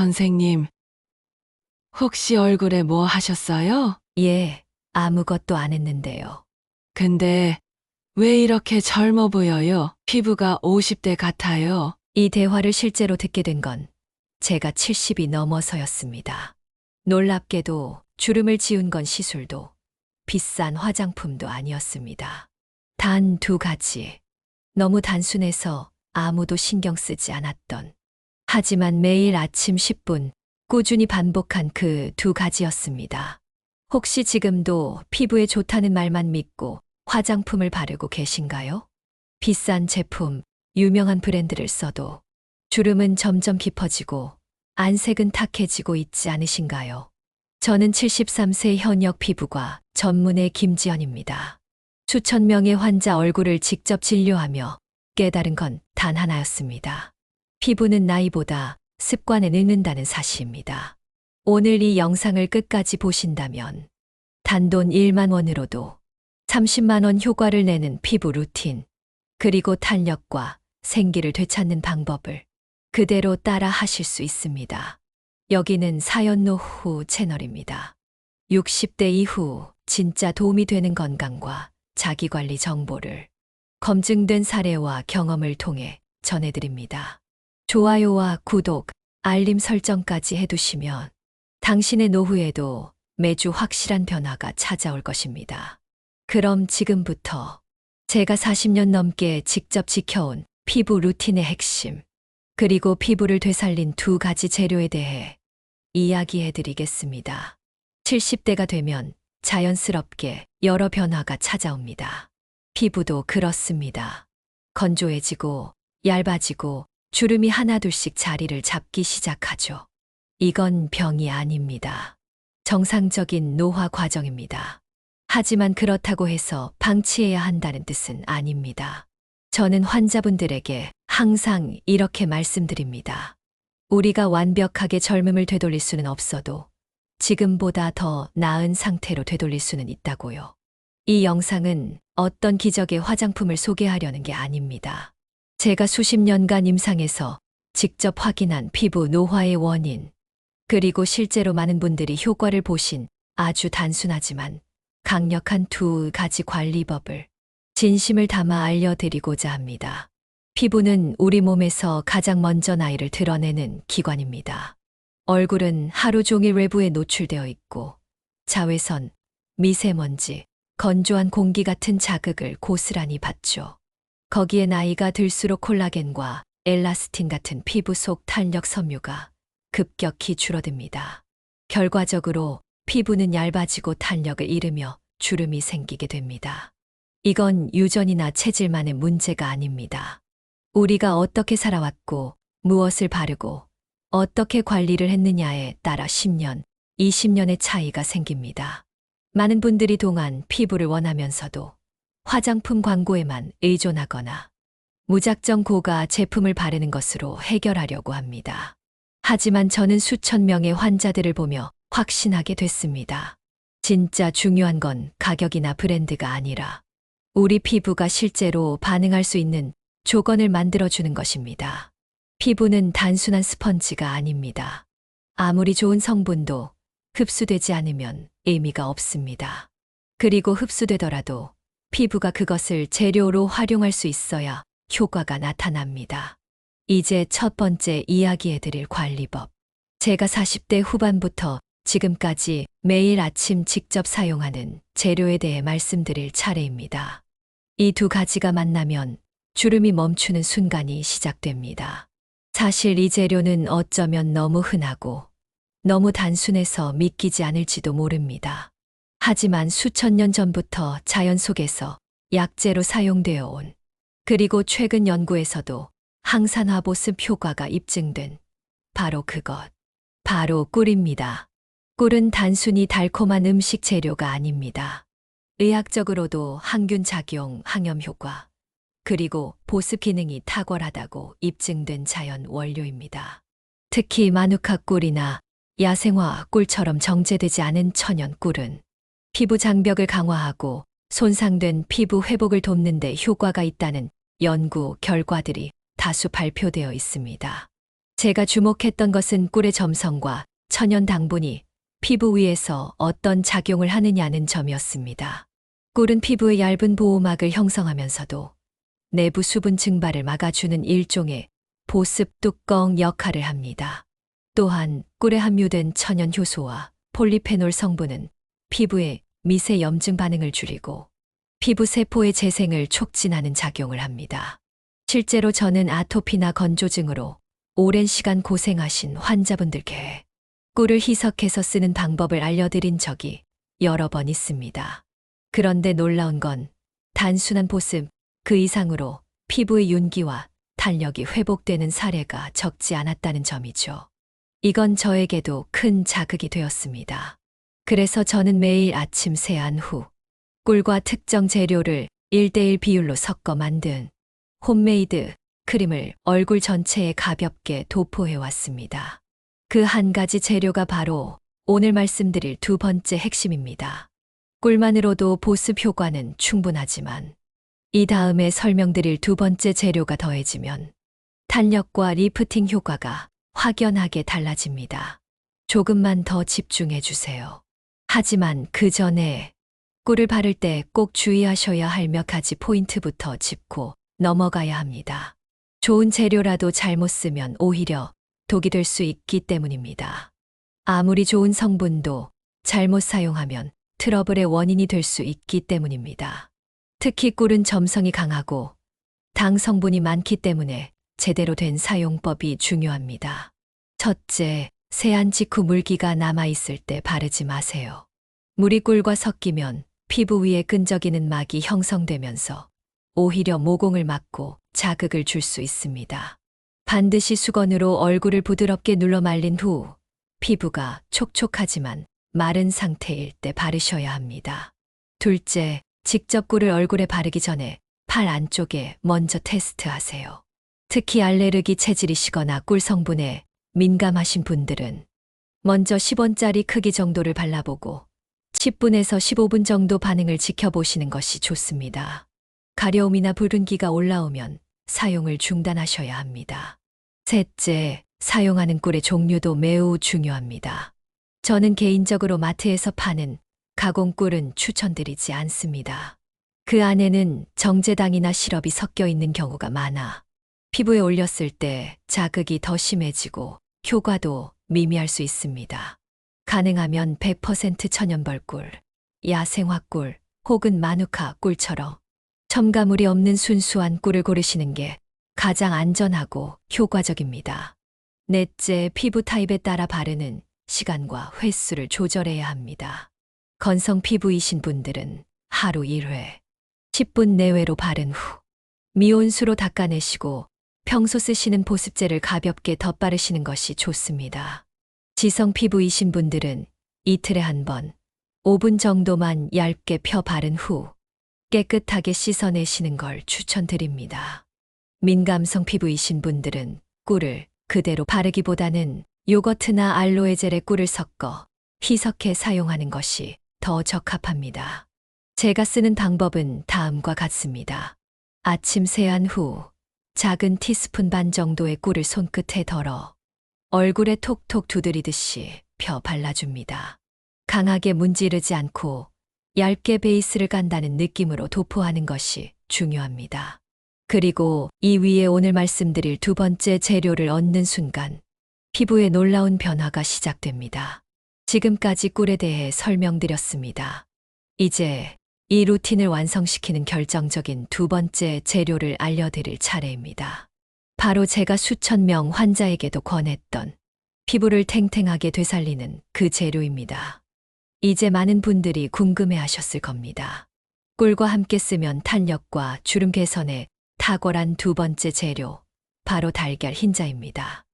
선생님, 혹시 얼굴에 뭐 하셨어요? 예, 아무것도 안 했는데요. 근데 왜 이렇게 젊어 보여요? 피부가 50대 같아요. 이 대화를 실제로 듣게 된 건 제가 70이 넘어서였습니다. 놀랍게도 주름을 지운 건 시술도 비싼 화장품도 아니었습니다. 단 두 가지. 너무 단순해서 아무도 신경 쓰지 않았던. 하지만 매일 아침 10분 꾸준히 반복한 그 두 가지였습니다. 혹시 지금도 피부에 좋다는 말만 믿고 화장품을 바르고 계신가요? 비싼 제품, 유명한 브랜드를 써도 주름은 점점 깊어지고 안색은 탁해지고 있지 않으신가요? 저는 73세 현역 피부과 전문의 김지연입니다. 수천 명의 환자 얼굴을 직접 진료하며 깨달은 건 단 하나였습니다. 피부는 나이보다 습관에 늙는다는 사실입니다. 오늘 이 영상을 끝까지 보신다면 단돈 1만 원으로도 30만 원 효과를 내는 피부 루틴, 그리고 탄력과 생기를 되찾는 방법을 그대로 따라 하실 수 있습니다. 여기는 사연노후 채널입니다. 60대 이후 진짜 도움이 되는 건강과 자기관리 정보를 검증된 사례와 경험을 통해 전해드립니다. 좋아요와 구독, 알림 설정까지 해두시면 당신의 노후에도 매주 확실한 변화가 찾아올 것입니다. 그럼 지금부터 제가 40년 넘게 직접 지켜온 피부 루틴의 핵심, 그리고 피부를 되살린 두 가지 재료에 대해 이야기해 드리겠습니다. 70대가 되면 자연스럽게 여러 변화가 찾아옵니다. 피부도 그렇습니다. 건조해지고 얇아지고 주름이 하나둘씩 자리를 잡기 시작하죠. 이건 병이 아닙니다. 정상적인 노화 과정입니다. 하지만 그렇다고 해서 방치해야 한다는 뜻은 아닙니다. 저는 환자분들에게 항상 이렇게 말씀드립니다. 우리가 완벽하게 젊음을 되돌릴 수는 없어도 지금보다 더 나은 상태로 되돌릴 수는 있다고요. 이 영상은 어떤 기적의 화장품을 소개하려는 게 아닙니다. 제가 수십 년간 임상에서 직접 확인한 피부 노화의 원인, 그리고 실제로 많은 분들이 효과를 보신 아주 단순하지만 강력한 두 가지 관리법을 진심을 담아 알려드리고자 합니다. 피부는 우리 몸에서 가장 먼저 나이를 드러내는 기관입니다. 얼굴은 하루 종일 외부에 노출되어 있고 자외선, 미세먼지, 건조한 공기 같은 자극을 고스란히 받죠. 거기에 나이가 들수록 콜라겐과 엘라스틴 같은 피부 속 탄력 섬유가 급격히 줄어듭니다. 결과적으로 피부는 얇아지고 탄력을 잃으며 주름이 생기게 됩니다. 이건 유전이나 체질만의 문제가 아닙니다. 우리가 어떻게 살아왔고 무엇을 바르고 어떻게 관리를 했느냐에 따라 10년, 20년의 차이가 생깁니다. 많은 분들이 동안 피부를 원하면서도 화장품 광고에만 의존하거나 무작정 고가 제품을 바르는 것으로 해결하려고 합니다. 하지만 저는 수천 명의 환자들을 보며 확신하게 됐습니다. 진짜 중요한 건 가격이나 브랜드가 아니라 우리 피부가 실제로 반응할 수 있는 조건을 만들어주는 것입니다. 피부는 단순한 스펀지가 아닙니다. 아무리 좋은 성분도 흡수되지 않으면 의미가 없습니다. 그리고 흡수되더라도 피부가 그것을 재료로 활용할 수 있어야 효과가 나타납니다. 이제 첫 번째 이야기해드릴 관리법. 제가 40대 후반부터 지금까지 매일 아침 직접 사용하는 재료에 대해 말씀드릴 차례입니다. 이 두 가지가 만나면 주름이 멈추는 순간이 시작됩니다. 사실 이 재료는 어쩌면 너무 흔하고 너무 단순해서 믿기지 않을지도 모릅니다. 하지만 수천 년 전부터 자연 속에서 약재로 사용되어 온, 그리고 최근 연구에서도 항산화 보습 효과가 입증된 바로 그것, 바로 꿀입니다. 꿀은 단순히 달콤한 음식 재료가 아닙니다. 의학적으로도 항균 작용, 항염 효과, 그리고 보습 기능이 탁월하다고 입증된 자연 원료입니다. 특히 마누카 꿀이나 야생화 꿀처럼 정제되지 않은 천연 꿀은 피부 장벽을 강화하고 손상된 피부 회복을 돕는 데 효과가 있다는 연구 결과들이 다수 발표되어 있습니다. 제가 주목했던 것은 꿀의 점성과 천연 당분이 피부 위에서 어떤 작용을 하느냐는 점이었습니다. 꿀은 피부의 얇은 보호막을 형성하면서도 내부 수분 증발을 막아주는 일종의 보습 뚜껑 역할을 합니다. 또한 꿀에 함유된 천연 효소와 폴리페놀 성분은 피부의 미세 염증 반응을 줄이고 피부 세포의 재생을 촉진하는 작용을 합니다. 실제로 저는 아토피나 건조증으로 오랜 시간 고생하신 환자분들께 꿀을 희석해서 쓰는 방법을 알려드린 적이 여러 번 있습니다. 그런데 놀라운 건 단순한 보습 그 이상으로 피부의 윤기와 탄력이 회복되는 사례가 적지 않았다는 점이죠. 이건 저에게도 큰 자극이 되었습니다. 그래서 저는 매일 아침 세안 후 꿀과 특정 재료를 1대1 비율로 섞어 만든 홈메이드 크림을 얼굴 전체에 가볍게 도포해 왔습니다. 그 한 가지 재료가 바로 오늘 말씀드릴 두 번째 핵심입니다. 꿀만으로도 보습 효과는 충분하지만 이 다음에 설명드릴 두 번째 재료가 더해지면 탄력과 리프팅 효과가 확연하게 달라집니다. 조금만 더 집중해 주세요. 하지만 그 전에 꿀을 바를 때 꼭 주의하셔야 할 몇 가지 포인트부터 짚고 넘어가야 합니다. 좋은 재료라도 잘못 쓰면 오히려 독이 될 수 있기 때문입니다. 아무리 좋은 성분도 잘못 사용하면 트러블의 원인이 될 수 있기 때문입니다. 특히 꿀은 점성이 강하고 당 성분이 많기 때문에 제대로 된 사용법이 중요합니다. 첫째, 세안 직후 물기가 남아있을 때 바르지 마세요. 물이 꿀과 섞이면 피부 위에 끈적이는 막이 형성되면서 오히려 모공을 막고 자극을 줄 수 있습니다. 반드시 수건으로 얼굴을 부드럽게 눌러 말린 후 피부가 촉촉하지만 마른 상태일 때 바르셔야 합니다. 둘째, 직접 꿀을 얼굴에 바르기 전에 팔 안쪽에 먼저 테스트하세요. 특히 알레르기 체질이시거나 꿀 성분에 민감하신 분들은 먼저 10원짜리 크기 정도를 발라보고 10분에서 15분 정도 반응을 지켜보시는 것이 좋습니다. 가려움이나 붉은기가 올라오면 사용을 중단하셔야 합니다. 셋째, 사용하는 꿀의 종류도 매우 중요합니다. 저는 개인적으로 마트에서 파는 가공꿀은 추천드리지 않습니다. 그 안에는 정제당이나 시럽이 섞여 있는 경우가 많아 피부에 올렸을 때 자극이 더 심해지고 효과도 미미할 수 있습니다. 가능하면 100% 천연벌꿀, 야생화꿀 혹은 마누카 꿀처럼 첨가물이 없는 순수한 꿀을 고르시는 게 가장 안전하고 효과적입니다. 넷째, 피부 타입에 따라 바르는 시간과 횟수를 조절해야 합니다. 건성 피부이신 분들은 하루 1회, 10분 내외로 바른 후 미온수로 닦아내시고 평소 쓰시는 보습제를 가볍게 덧바르시는 것이 좋습니다. 지성 피부이신 분들은 이틀에 한 번, 5분 정도만 얇게 펴 바른 후 깨끗하게 씻어내시는 걸 추천드립니다. 민감성 피부이신 분들은 꿀을 그대로 바르기보다는 요거트나 알로에 젤에 꿀을 섞어 희석해 사용하는 것이 더 적합합니다. 제가 쓰는 방법은 다음과 같습니다. 아침 세안 후 작은 티스푼 반 정도의 꿀을 손끝에 덜어 얼굴에 톡톡 두드리듯이 펴 발라줍니다. 강하게 문지르지 않고 얇게 베이스를 간다는 느낌으로 도포하는 것이 중요합니다. 그리고 이 위에 오늘 말씀드릴 두 번째 재료를 얹는 순간 피부에 놀라운 변화가 시작됩니다. 지금까지 꿀에 대해 설명드렸습니다. 이제 이 루틴을 완성시키는 결정적인 두 번째 재료를 알려드릴 차례입니다. 바로 제가 수천 명 환자에게도 권했던 피부를 탱탱하게 되살리는 그 재료입니다. 이제 많은 분들이 궁금해 하셨을 겁니다. 꿀과 함께 쓰면 탄력과 주름 개선에 탁월한 두 번째 재료, 바로 달걀 흰자입니다.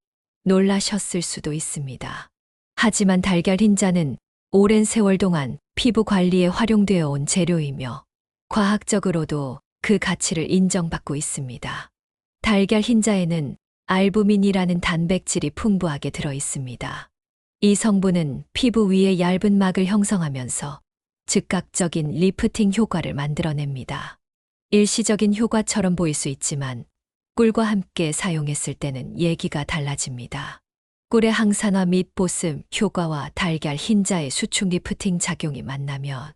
놀라셨을 수도 있습니다. 하지만 달걀 흰자는 오랜 세월 동안 피부 관리에 활용되어 온 재료이며 과학적으로도 그 가치를 인정받고 있습니다. 달걀 흰자에는 알부민이라는 단백질이 풍부하게 들어 있습니다. 이 성분은 피부 위에 얇은 막을 형성하면서 즉각적인 리프팅 효과를 만들어냅니다. 일시적인 효과처럼 보일 수 있지만 꿀과 함께 사용했을 때는 얘기가 달라집니다. 꿀의 항산화 및 보습 효과와 달걀 흰자의 수축 리프팅 작용이 만나면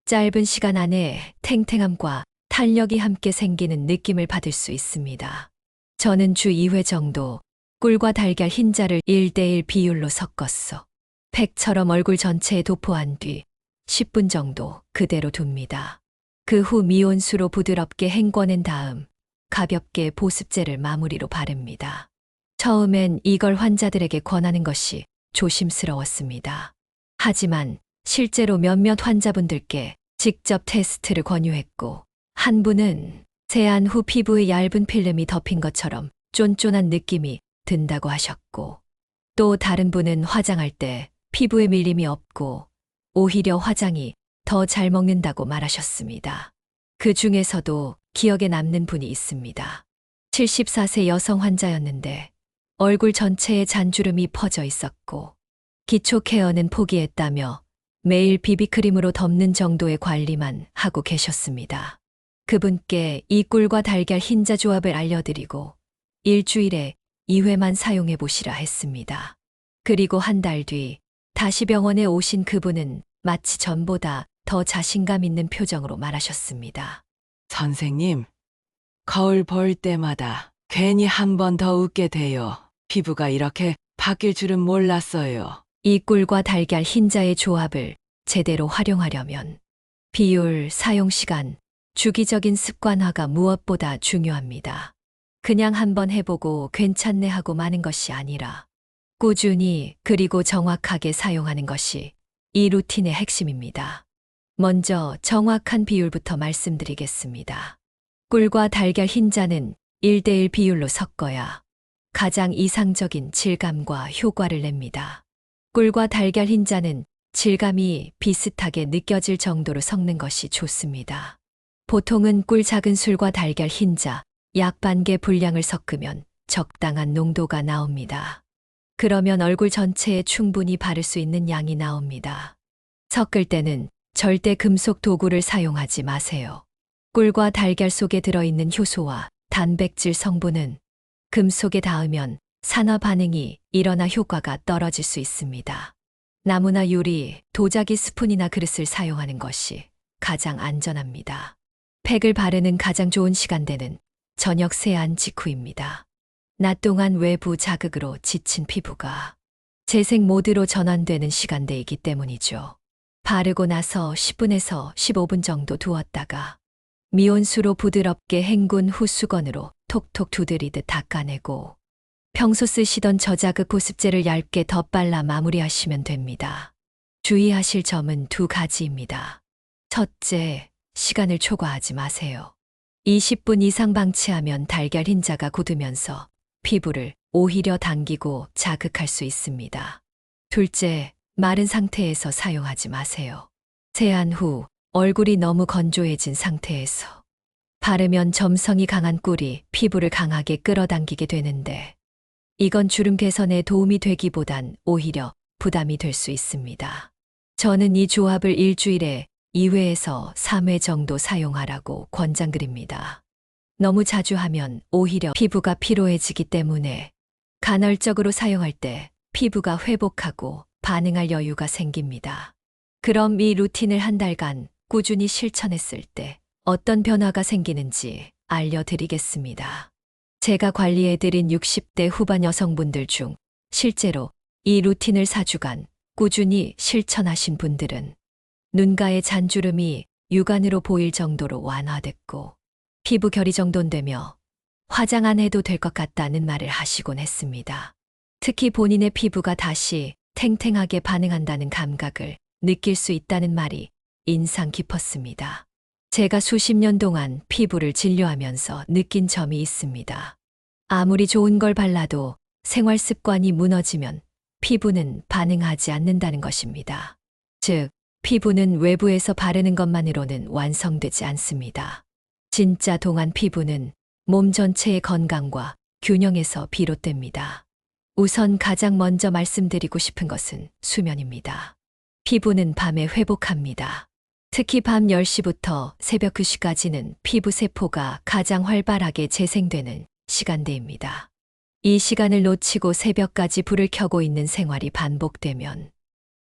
짧은 시간 안에 탱탱함과 탄력이 함께 생기는 느낌을 받을 수 있습니다. 저는 주 2회 정도 꿀과 달걀 흰자를 1대1 비율로 섞었어. 팩처럼 얼굴 전체에 도포한 뒤 10분 정도 그대로 둡니다. 그 후 미온수로 부드럽게 헹궈낸 다음 가볍게 보습제를 마무리로 바릅니다. 처음엔 이걸 환자들에게 권하는 것이 조심스러웠습니다. 하지만 실제로 몇몇 환자분들께 직접 테스트를 권유했고, 한 분은 세안 후 피부에 얇은 필름이 덮인 것처럼 쫀쫀한 느낌이 든다고 하셨고, 또 다른 분은 화장할 때 피부에 밀림이 없고 오히려 화장이 더 잘 먹는다고 말하셨습니다. 그 중에서도 기억에 남는 분이 있습니다. 74세 여성 환자였는데 얼굴 전체에 잔주름이 퍼져 있었고 기초 케어는 포기했다며 매일 비비크림으로 덮는 정도의 관리만 하고 계셨습니다. 그분께 이 꿀과 달걀 흰자 조합을 알려드리고 일주일에 2회만 사용해 보시라 했습니다. 그리고 한 달 뒤 다시 병원에 오신 그분은 마치 전보다 더 자신감 있는 표정으로 말하셨습니다. 선생님, 거울 볼 때마다 괜히 한 번 더 웃게 돼요. 피부가 이렇게 바뀔 줄은 몰랐어요. 이 꿀과 달걀 흰자의 조합을 제대로 활용하려면 비율, 사용 시간, 주기적인 습관화가 무엇보다 중요합니다. 그냥 한번 해보고 괜찮네 하고 마는 것이 아니라 꾸준히 그리고 정확하게 사용하는 것이 이 루틴의 핵심입니다. 먼저 정확한 비율부터 말씀드리겠습니다. 꿀과 달걀 흰자는 1대1 비율로 섞어야 가장 이상적인 질감과 효과를 냅니다. 꿀과 달걀 흰자는 질감이 비슷하게 느껴질 정도로 섞는 것이 좋습니다. 보통은 꿀 작은 술과 달걀 흰자 약 반 개 분량을 섞으면 적당한 농도가 나옵니다. 그러면 얼굴 전체에 충분히 바를 수 있는 양이 나옵니다. 섞을 때는 절대 금속 도구를 사용하지 마세요. 꿀과 달걀 속에 들어있는 효소와 단백질 성분은 금속에 닿으면 산화 반응이 일어나 효과가 떨어질 수 있습니다. 나무나 유리, 도자기 스푼이나 그릇을 사용하는 것이 가장 안전합니다. 팩을 바르는 가장 좋은 시간대는 저녁 세안 직후입니다. 낮 동안 외부 자극으로 지친 피부가 재생 모드로 전환되는 시간대이기 때문이죠. 바르고 나서 10분에서 15분 정도 두었다가 미온수로 부드럽게 헹군 후 수건으로 톡톡 두드리듯 닦아내고 평소 쓰시던 저자극 보습제를 얇게 덧발라 마무리하시면 됩니다. 주의하실 점은 두 가지입니다. 첫째, 시간을 초과하지 마세요. 20분 이상 방치하면 달걀 흰자가 굳으면서 피부를 오히려 당기고 자극할 수 있습니다. 둘째, 마른 상태에서 사용하지 마세요. 세안 후 얼굴이 너무 건조해진 상태에서 바르면 점성이 강한 꿀이 피부를 강하게 끌어당기게 되는데 이건 주름 개선에 도움이 되기보단 오히려 부담이 될 수 있습니다. 저는 이 조합을 일주일에 2회에서 3회 정도 사용하라고 권장드립니다. 너무 자주 하면 오히려 피부가 피로해지기 때문에 간헐적으로 사용할 때 피부가 회복하고 반응할 여유가 생깁니다. 그럼 이 루틴을 한 달간 꾸준히 실천했을 때 어떤 변화가 생기는지 알려드리겠습니다. 제가 관리해드린 60대 후반 여성분들 중 실제로 이 루틴을 4주간 꾸준히 실천하신 분들은 눈가의 잔주름이 육안으로 보일 정도로 완화됐고 피부 결이 정돈되며 화장 안 해도 될 것 같다는 말을 하시곤 했습니다. 특히 본인의 피부가 다시 탱탱하게 반응한다는 감각을 느낄 수 있다는 말이 인상 깊었습니다. 제가 수십 년 동안 피부를 진료하면서 느낀 점이 있습니다. 아무리 좋은 걸 발라도 생활 습관이 무너지면 피부는 반응하지 않는다는 것입니다. 즉, 피부는 외부에서 바르는 것만으로는 완성되지 않습니다. 진짜 동안 피부는 몸 전체의 건강과 균형에서 비롯됩니다. 우선 가장 먼저 말씀드리고 싶은 것은 수면입니다. 피부는 밤에 회복합니다. 특히 밤 10시부터 새벽 2시까지는 피부 세포가 가장 활발하게 재생되는 시간대입니다. 이 시간을 놓치고 새벽까지 불을 켜고 있는 생활이 반복되면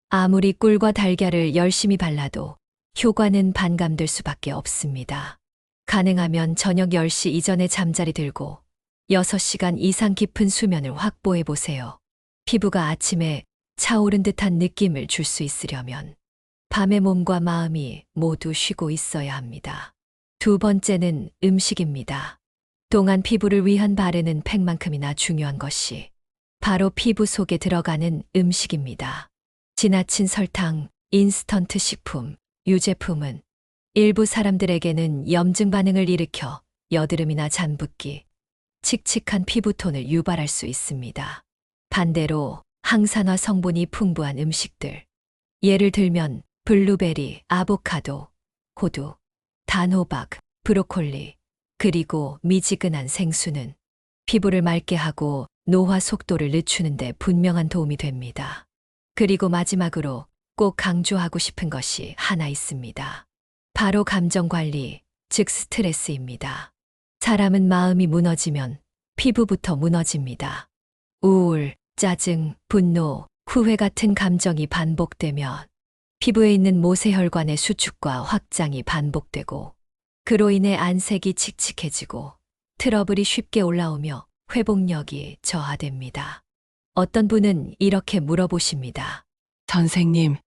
아무리 꿀과 달걀을 열심히 발라도 효과는 반감될 수밖에 없습니다. 가능하면 저녁 10시 이전에 잠자리 들고 6시간 이상 깊은 수면을 확보해 보세요. 피부가 아침에 차오른 듯한 느낌을 줄 수 있으려면 밤에 몸과 마음이 모두 쉬고 있어야 합니다. 두 번째는 음식입니다. 동안 피부를 위한 바르는 팩만큼이나 중요한 것이 바로 피부 속에 들어가는 음식입니다. 지나친 설탕, 인스턴트 식품, 유제품은 일부 사람들에게는 염증 반응을 일으켜 여드름이나 잔붓기, 칙칙한 피부톤을 유발할 수 있습니다. 반대로 항산화 성분이 풍부한 음식들, 예를 들면 블루베리, 아보카도, 호두, 단호박, 브로콜리, 그리고 미지근한 생수는 피부를 맑게 하고 노화 속도를 늦추는 데 분명한 도움이 됩니다. 그리고 마지막으로 꼭 강조하고 싶은 것이 하나 있습니다. 바로 감정 관리, 즉 스트레스입니다. 사람은 마음이 무너지면 피부부터 무너집니다. 우울, 짜증, 분노, 후회 같은 감정이 반복되면 피부에 있는 모세혈관의 수축과 확장이 반복되고 그로 인해 안색이 칙칙해지고 트러블이 쉽게 올라오며 회복력이 저하됩니다. 어떤 분은 이렇게 물어보십니다. 선생님,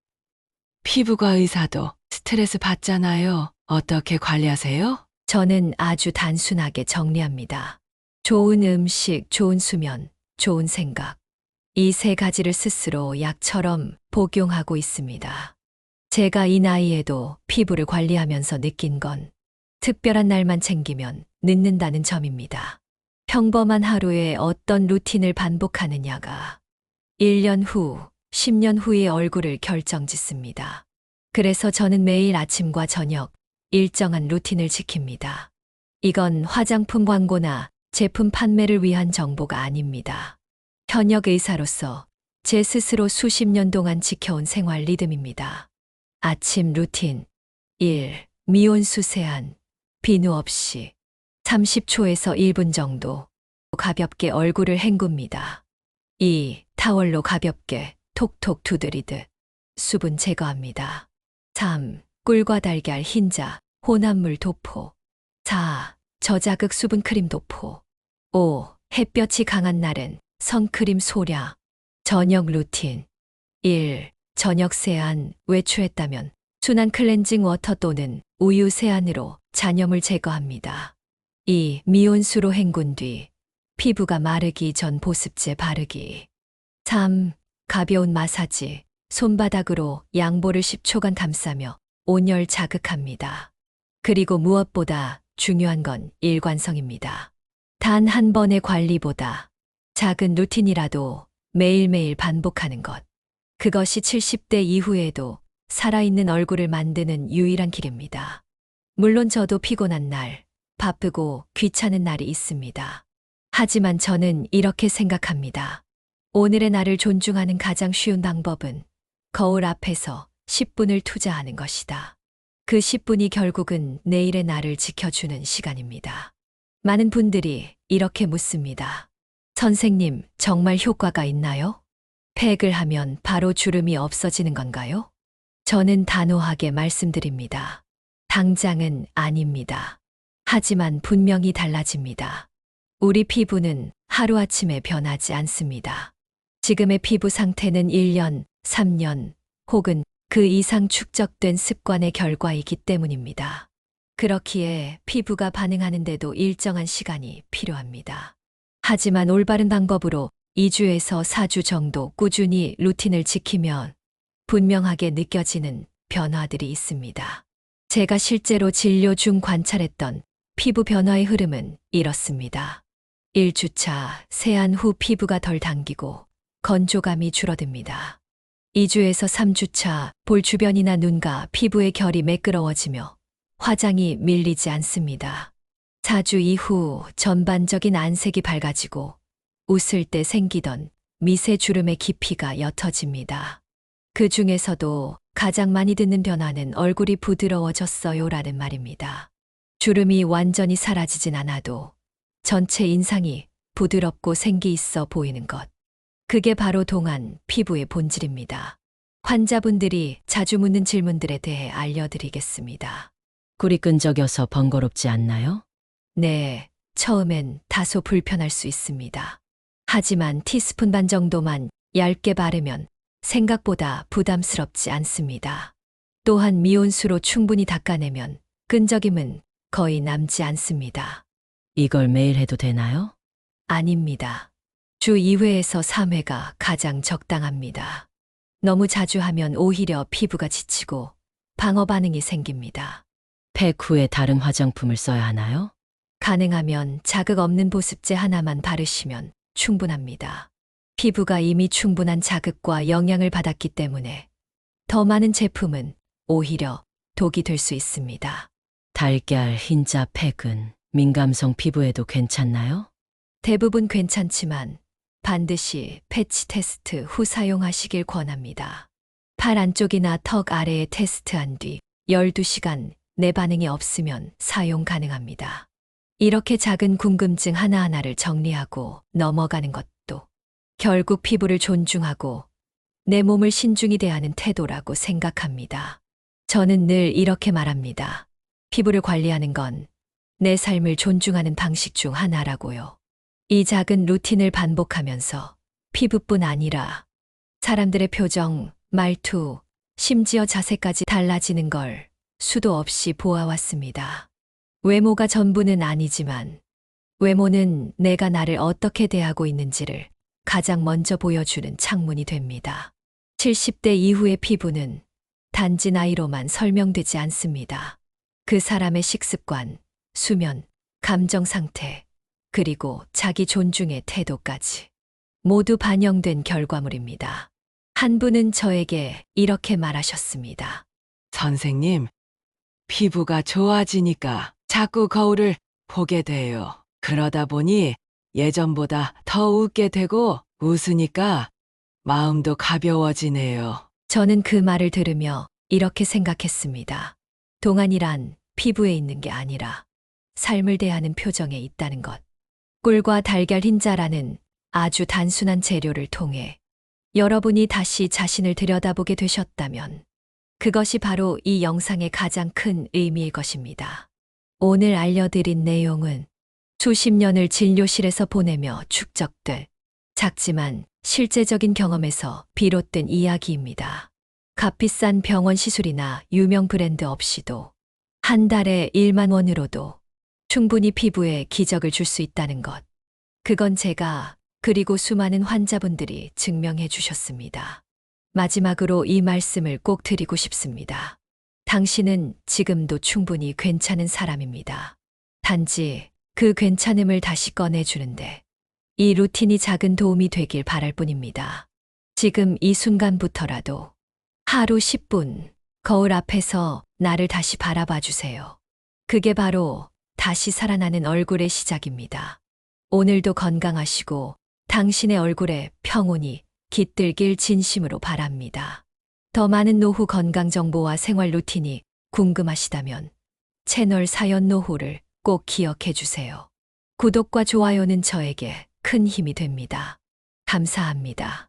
피부과 의사도 스트레스 받잖아요. 어떻게 관리하세요? 저는 아주 단순하게 정리합니다. 좋은 음식, 좋은 수면, 좋은 생각. 이 세 가지를 스스로 약처럼 복용하고 있습니다. 제가 이 나이에도 피부를 관리하면서 느낀 건 특별한 날만 챙기면 늦는다는 점입니다. 평범한 하루에 어떤 루틴을 반복하느냐가 1년 후, 10년 후의 얼굴을 결정짓습니다. 그래서 저는 매일 아침과 저녁 일정한 루틴을 지킵니다. 이건 화장품 광고나 제품 판매를 위한 정보가 아닙니다. 현역 의사로서 제 스스로 수십 년 동안 지켜온 생활 리듬입니다. 아침 루틴 1. 미온수 세안, 비누 없이 30초에서 1분 정도 가볍게 얼굴을 헹굽니다. 2. 타월로 가볍게 톡톡 두드리듯 수분 제거합니다. 3. 꿀과 달걀 흰자, 혼합물 도포. 4. 저자극 수분 크림 도포. 5. 햇볕이 강한 날은 선크림 소량. 저녁 루틴 1. 저녁 세안, 외출했다면 순한 클렌징 워터 또는 우유 세안으로 잔여물 제거합니다. 2. 미온수로 헹군 뒤 피부가 마르기 전 보습제 바르기. 3. 가벼운 마사지, 손바닥으로 양볼을 10초간 감싸며 온열 자극합니다. 그리고 무엇보다 중요한 건 일관성입니다. 단 한 번의 관리보다 작은 루틴이라도 매일매일 반복하는 것. 그것이 70대 이후에도 살아있는 얼굴을 만드는 유일한 길입니다. 물론 저도 피곤한 날, 바쁘고 귀찮은 날이 있습니다. 하지만 저는 이렇게 생각합니다. 오늘의 나를 존중하는 가장 쉬운 방법은 거울 앞에서 10분을 투자하는 것이다. 그 10분이 결국은 내일의 나를 지켜주는 시간입니다. 많은 분들이 이렇게 묻습니다. 선생님, 정말 효과가 있나요? 팩을 하면 바로 주름이 없어지는 건가요? 저는 단호하게 말씀드립니다. 당장은 아닙니다. 하지만 분명히 달라집니다. 우리 피부는 하루아침에 변하지 않습니다. 지금의 피부 상태는 1년, 3년 혹은 그 이상 축적된 습관의 결과이기 때문입니다. 그렇기에 피부가 반응하는데도 일정한 시간이 필요합니다. 하지만 올바른 방법으로 2주에서 4주 정도 꾸준히 루틴을 지키면 분명하게 느껴지는 변화들이 있습니다. 제가 실제로 진료 중 관찰했던 피부 변화의 흐름은 이렇습니다. 1주차 세안 후 피부가 덜 당기고 건조감이 줄어듭니다. 2주에서 3주차 볼 주변이나 눈과 피부의 결이 매끄러워지며 화장이 밀리지 않습니다. 4주 이후 전반적인 안색이 밝아지고 웃을 때 생기던 미세 주름의 깊이가 옅어집니다. 그 중에서도 가장 많이 듣는 변화는 얼굴이 부드러워졌어요라는 말입니다. 주름이 완전히 사라지진 않아도 전체 인상이 부드럽고 생기 있어 보이는 것. 그게 바로 동안 피부의 본질입니다. 환자분들이 자주 묻는 질문들에 대해 알려드리겠습니다. 꿀이 끈적여서 번거롭지 않나요? 네, 처음엔 다소 불편할 수 있습니다. 하지만 티스푼 반 정도만 얇게 바르면 생각보다 부담스럽지 않습니다. 또한 미온수로 충분히 닦아내면 끈적임은 거의 남지 않습니다. 이걸 매일 해도 되나요? 아닙니다. 주 2회에서 3회가 가장 적당합니다. 너무 자주 하면 오히려 피부가 지치고 방어 반응이 생깁니다. 팩 후에 다른 화장품을 써야 하나요? 가능하면 자극 없는 보습제 하나만 바르시면 충분합니다. 피부가 이미 충분한 자극과 영양을 받았기 때문에 더 많은 제품은 오히려 독이 될 수 있습니다. 달걀, 흰자 팩은 민감성 피부에도 괜찮나요? 대부분 괜찮지만 반드시 패치 테스트 후 사용하시길 권합니다. 팔 안쪽이나 턱 아래에 테스트한 뒤 12시간 내 반응이 없으면 사용 가능합니다. 이렇게 작은 궁금증 하나하나를 정리하고 넘어가는 것도 결국 피부를 존중하고 내 몸을 신중히 대하는 태도라고 생각합니다. 저는 늘 이렇게 말합니다. 피부를 관리하는 건 내 삶을 존중하는 방식 중 하나라고요. 이 작은 루틴을 반복하면서 피부뿐 아니라 사람들의 표정, 말투, 심지어 자세까지 달라지는 걸 수도 없이 보아왔습니다. 외모가 전부는 아니지만 외모는 내가 나를 어떻게 대하고 있는지를 가장 먼저 보여주는 창문이 됩니다. 70대 이후의 피부는 단지 나이로만 설명되지 않습니다. 그 사람의 식습관, 수면, 감정 상태, 그리고 자기 존중의 태도까지 모두 반영된 결과물입니다. 한 분은 저에게 이렇게 말하셨습니다. 선생님, 피부가 좋아지니까 자꾸 거울을 보게 돼요. 그러다 보니 예전보다 더 웃게 되고 웃으니까 마음도 가벼워지네요. 저는 그 말을 들으며 이렇게 생각했습니다. 동안이란 피부에 있는 게 아니라 삶을 대하는 표정에 있다는 것. 꿀과 달걀 흰자라는 아주 단순한 재료를 통해 여러분이 다시 자신을 들여다보게 되셨다면 그것이 바로 이 영상의 가장 큰 의미일 것입니다. 오늘 알려드린 내용은 수십 년을 진료실에서 보내며 축적될 작지만 실제적인 경험에서 비롯된 이야기입니다. 값비싼 병원 시술이나 유명 브랜드 없이도 한 달에 1만 원으로도 충분히 피부에 기적을 줄 수 있다는 것. 그건 제가 그리고 수많은 환자분들이 증명해 주셨습니다. 마지막으로 이 말씀을 꼭 드리고 싶습니다. 당신은 지금도 충분히 괜찮은 사람입니다. 단지 그 괜찮음을 다시 꺼내주는데 이 루틴이 작은 도움이 되길 바랄 뿐입니다. 지금 이 순간부터라도 하루 10분 거울 앞에서 나를 다시 바라봐 주세요. 그게 바로 다시 살아나는 얼굴의 시작입니다. 오늘도 건강하시고 당신의 얼굴에 평온이 깃들길 진심으로 바랍니다. 더 많은 노후 건강 정보와 생활 루틴이 궁금하시다면 채널 사연 노후를 꼭 기억해 주세요. 구독과 좋아요는 저에게 큰 힘이 됩니다. 감사합니다.